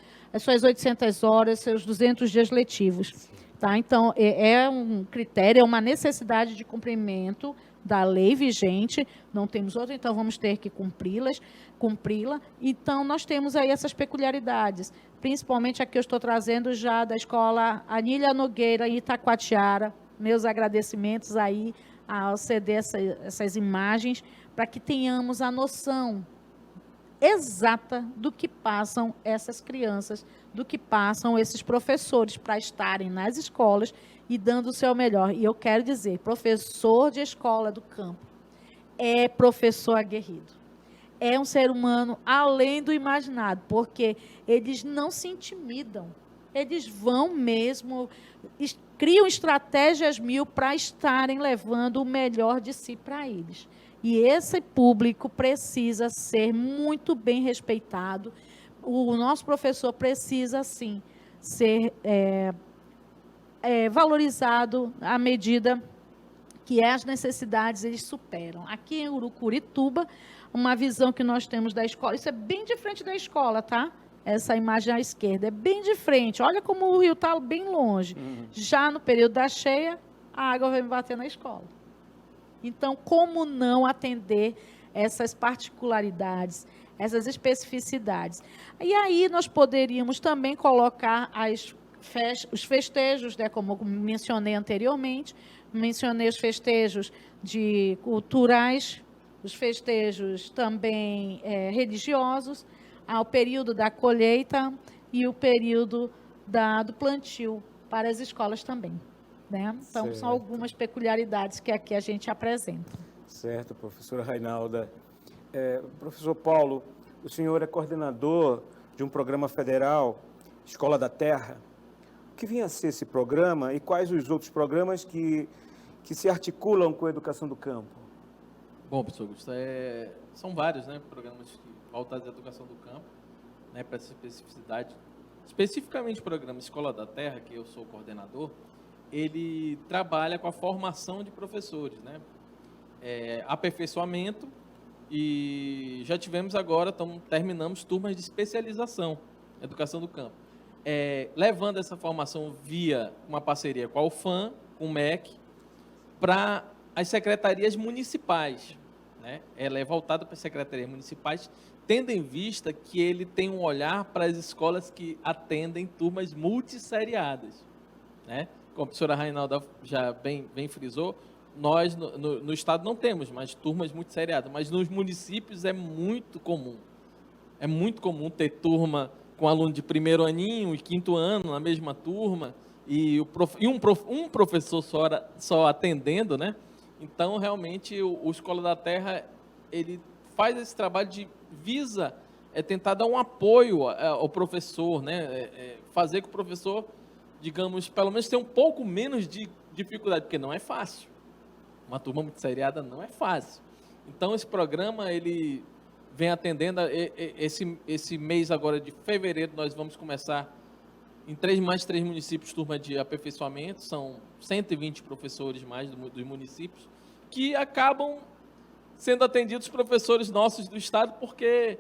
horas, seus 200 dias letivos. Tá? Então, é um critério, é uma necessidade de cumprimento da lei vigente, não temos outra, então vamos ter que cumpri-la. Então, nós temos aí essas peculiaridades, principalmente a que eu estou trazendo já da escola Anília Nogueira, em Itacoatiara. Meus agradecimentos aí ao ceder essas imagens, para que tenhamos a noção exata do que passam essas crianças, do que passam esses professores para estarem nas escolas e dando o seu melhor. E eu quero dizer, professor de escola do campo é professor aguerrido. É um ser humano além do imaginado, porque eles não se intimidam. Eles vão mesmo, criam estratégias mil para estarem levando o melhor de si para eles. E esse público precisa ser muito bem respeitado. O nosso professor precisa, sim, ser valorizado à medida que as necessidades eles superam. Aqui em Urucurituba, uma visão que nós temos da escola, isso é bem de frente da escola, tá? Essa imagem à esquerda é bem de frente. Olha como o rio está bem longe. Já no período da cheia, a água vai bater na escola. Então, como não atender essas particularidades, essas especificidades? E aí nós poderíamos também colocar os festejos, né, como mencionei anteriormente, mencionei os festejos culturais, os festejos também religiosos, ao período da colheita e o período do plantio para as escolas também. Né? Então, são algumas peculiaridades que aqui a gente apresenta. Certo, professora Rainalda. Professor Paulo, o senhor é coordenador de um programa federal, Escola da Terra. O que vinha a ser esse programa e quais os outros programas que se articulam com a educação do campo? Bom, professor Augusto, são vários, né, programas voltados à educação do campo, né, para essa especificidade. Especificamente o programa Escola da Terra, que eu sou coordenador, ele trabalha com a formação de professores, né? Aperfeiçoamento, e já tivemos agora, terminamos turmas de especialização, educação do campo. Levando essa formação via uma parceria com a UFAM, com o MEC, para as secretarias municipais, né? Ela é voltada para as secretarias municipais, tendo em vista que ele tem um olhar para as escolas que atendem turmas multisseriadas, né? Como a professora Rainalda já bem frisou, nós no estado não temos mais turmas multisseriadas, mas nos municípios é muito comum. É muito comum ter turma com aluno de primeiro aninho e quinto ano na mesma turma, e um professor só atendendo, né? Então, realmente, o Escola da Terra, ele faz esse trabalho visa tentar dar um apoio ao professor, né? Fazer com o professor, digamos, pelo menos ter um pouco menos de dificuldade, porque não é fácil. Uma turma muito seriada não é fácil. Então, esse programa, ele vem atendendo, esse mês agora de fevereiro, nós vamos começar em mais 3 municípios, turma de aperfeiçoamento, são 120 professores mais dos municípios, que acabam sendo atendidos professores nossos do estado, porque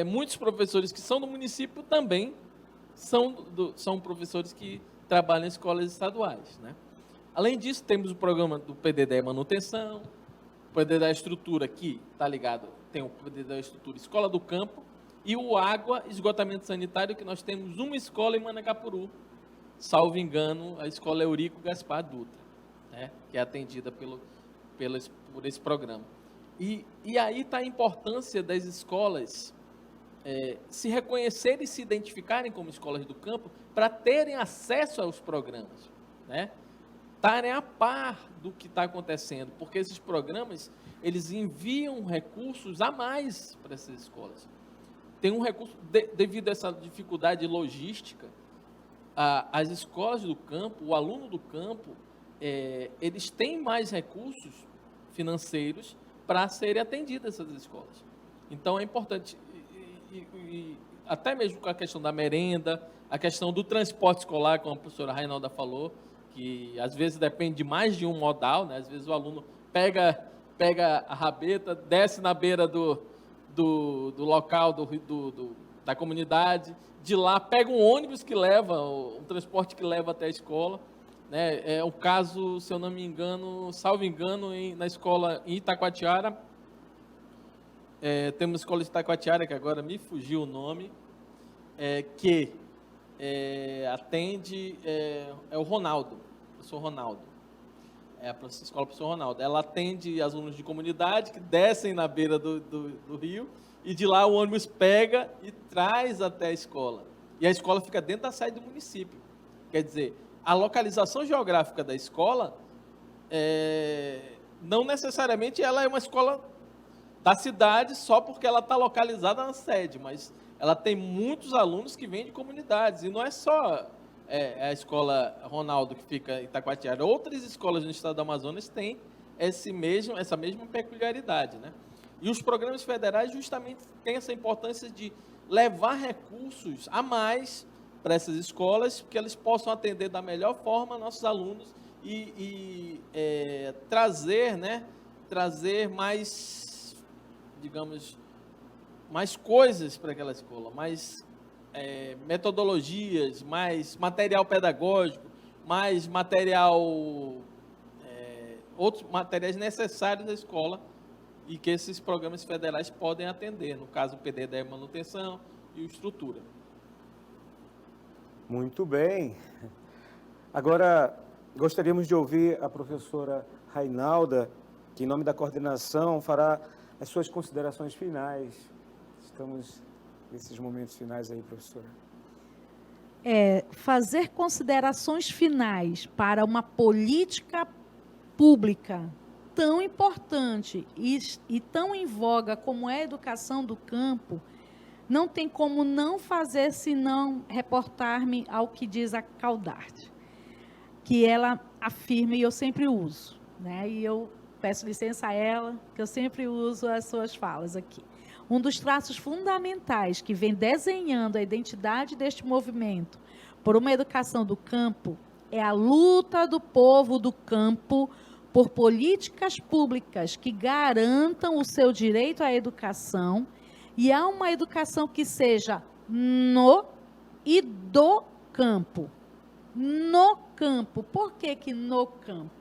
muitos professores que são do município também são professores que trabalham em escolas estaduais, né? Além disso, temos o programa do PDD Manutenção, o PDD Estrutura, que está ligado, tem o PDD Estrutura Escola do Campo, e o Água Esgotamento Sanitário, que nós temos uma escola em Manacapuru, salvo engano, a Escola Eurico Gaspar Dutra, né, que é atendida por esse programa. E aí está a importância das escolas se reconhecerem e se identificarem como escolas do campo para terem acesso aos programas, né? Estarem a par do que está acontecendo, porque esses programas, eles enviam recursos a mais para essas escolas. tem um recurso, devido a essa dificuldade logística, as escolas do campo, o aluno do campo, eles têm mais recursos financeiros para serem atendidas essas escolas. Então, é importante, e até mesmo com a questão da merenda, a questão do transporte escolar, como a professora Rainalda falou, que às vezes depende de mais de um modal, né? Às vezes o aluno pega a rabeta, desce na beira do local da comunidade, de lá pega um ônibus que leva, um transporte que leva até a escola, né? É o caso, se eu não me engano, salvo engano, na escola em Itacoatiara, temos uma escola de Itacoatiara, que agora me fugiu o nome, que atende, o Ronaldo, o professor Ronaldo. A escola professor Ronaldo. Ela atende alunos de comunidade que descem na beira do rio e de lá o ônibus pega e traz até a escola. E a escola fica dentro da sede do município. Quer dizer, a localização geográfica da escola, não necessariamente ela é uma escola da cidade só porque ela está localizada na sede, mas ela tem muitos alunos que vêm de comunidades. E não é só a escola Ronaldo que fica em Itacoatiara. Outras escolas no estado do Amazonas têm essa mesma peculiaridade, né? E os programas federais justamente têm essa importância de levar recursos a mais para essas escolas, que eles possam atender da melhor forma nossos alunos e trazer mais, digamos, mais coisas para aquela escola, mais metodologias, mais material pedagógico, mais outros materiais necessários da escola e que esses programas federais podem atender, no caso o PD da manutenção e o estrutura. Muito bem. Agora, gostaríamos de ouvir a professora Rainalda, que em nome da coordenação fará as suas considerações finais. Estamos nesses momentos finais aí, professora. Fazer considerações finais para uma política pública tão importante e tão em voga como é a educação do campo, não tem como não fazer senão reportar-me ao que diz a Caldarte, que ela afirma, e eu sempre uso, né? E eu peço licença a ela, que eu sempre uso as suas falas aqui. Um dos traços fundamentais que vem desenhando a identidade deste movimento por uma educação do campo é a luta do povo do campo por políticas públicas que garantam o seu direito à educação e a uma educação que seja no e do campo. No campo. Por que no campo?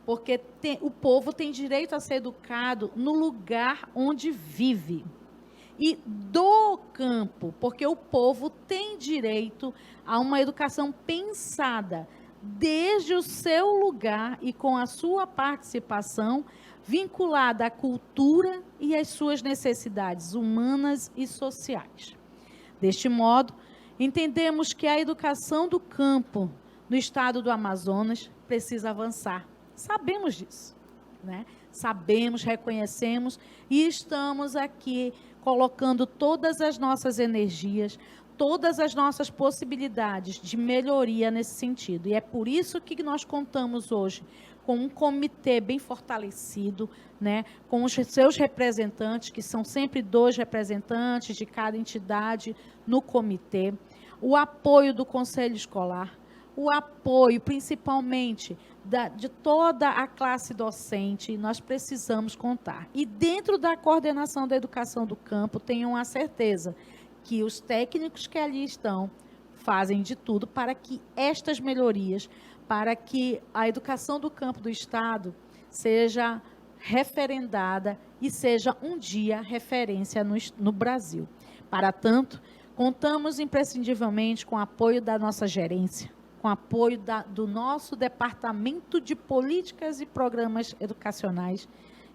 Porque o povo tem direito a ser educado no lugar onde vive. E do campo, porque o povo tem direito a uma educação pensada desde o seu lugar e com a sua participação vinculada à cultura e às suas necessidades humanas e sociais. Deste modo, entendemos que a educação do campo no estado do Amazonas precisa avançar. Sabemos disso, né? Sabemos, reconhecemos e estamos aqui colocando todas as nossas energias, todas as nossas possibilidades de melhoria nesse sentido. E é por isso que nós contamos hoje com um comitê bem fortalecido, né, com os seus representantes, que são sempre 2 representantes de cada entidade no comitê, o apoio do Conselho Escolar, o apoio, principalmente, de toda a classe docente, nós precisamos contar. E dentro da coordenação da educação do campo, tenham a certeza que os técnicos que ali estão fazem de tudo para que estas melhorias, para que a educação do campo do Estado seja referendada e seja um dia referência no Brasil. Para tanto, contamos imprescindivelmente com o apoio da nossa gerência, com o apoio do nosso Departamento de Políticas e Programas Educacionais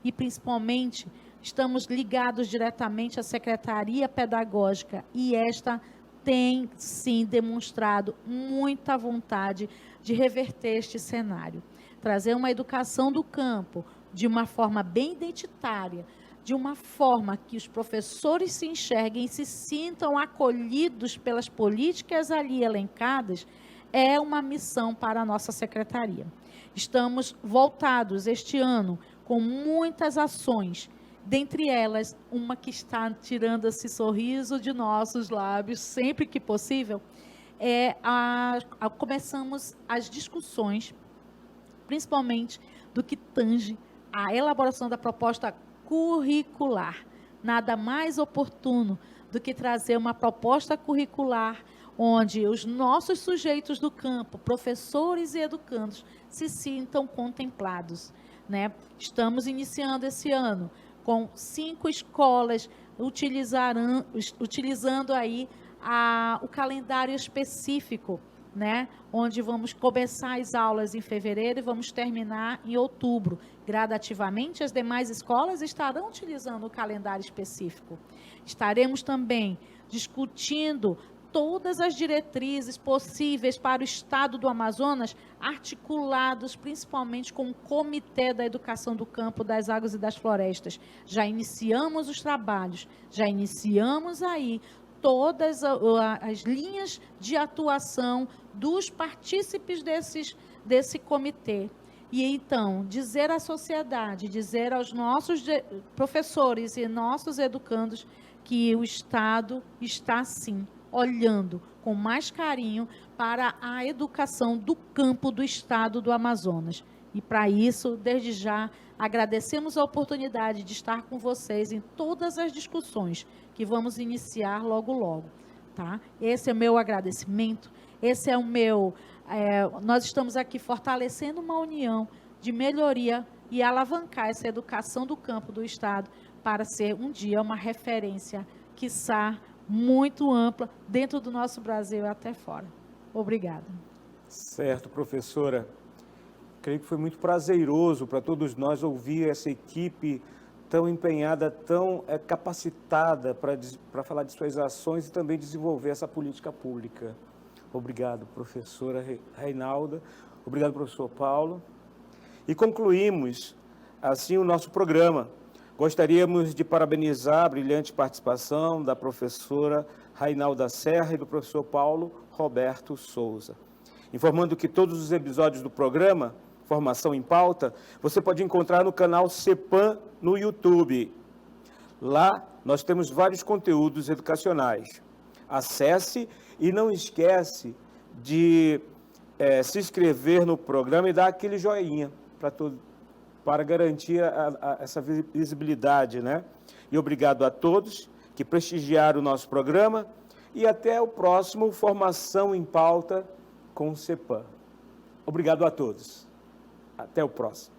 e, principalmente, estamos ligados diretamente à Secretaria Pedagógica e esta tem, sim, demonstrado muita vontade de reverter este cenário, trazer uma educação do campo de uma forma bem identitária, de uma forma que os professores se enxerguem e se sintam acolhidos pelas políticas ali elencadas, é uma missão para a nossa secretaria. Estamos voltados este ano com muitas ações, dentre elas, uma que está tirando esse sorriso de nossos lábios, sempre que possível, começamos as discussões, principalmente do que tange a elaboração da proposta curricular. Nada mais oportuno do que trazer uma proposta curricular onde os nossos sujeitos do campo, professores e educandos, se sintam contemplados, né? Estamos iniciando esse ano com 5 escolas utilizando aí o calendário específico, né? Onde vamos começar as aulas em fevereiro e vamos terminar em outubro. Gradativamente, as demais escolas estarão utilizando o calendário específico. Estaremos também discutindo todas as diretrizes possíveis para o Estado do Amazonas, articulados principalmente com o Comitê da Educação do Campo, das Águas e das Florestas. Já iniciamos os trabalhos, já iniciamos aí todas as linhas de atuação dos partícipes desse comitê. E então, dizer à sociedade, dizer aos nossos professores e nossos educandos que o Estado está, sim, olhando com mais carinho para a educação do campo do Estado do Amazonas. E, para isso, desde já, agradecemos a oportunidade de estar com vocês em todas as discussões que vamos iniciar logo, logo. Tá? Esse é o meu agradecimento, esse é o meu... nós estamos aqui fortalecendo uma união de melhoria e alavancar essa educação do campo do Estado para ser um dia uma referência, quiçá, muito ampla dentro do nosso Brasil e até fora. Obrigada. Certo, professora. Creio que foi muito prazeroso para todos nós ouvir essa equipe tão empenhada, tão capacitada para falar de suas ações e também desenvolver essa política pública. Obrigado, professora Reinalda. Obrigado, professor Paulo. E concluímos, assim, o nosso programa. Gostaríamos de parabenizar a brilhante participação da professora Reinalda Serra e do professor Paulo Roberto Souza. Informando que todos os episódios do programa Formação em Pauta, você pode encontrar no canal CEPAM no YouTube. Lá nós temos vários conteúdos educacionais. Acesse e não esquece de se inscrever no programa e dar aquele joinha para garantir essa visibilidade, né? E obrigado a todos que prestigiaram o nosso programa e até o próximo Formação em Pauta com o CEPAM. Obrigado a todos. Até o próximo.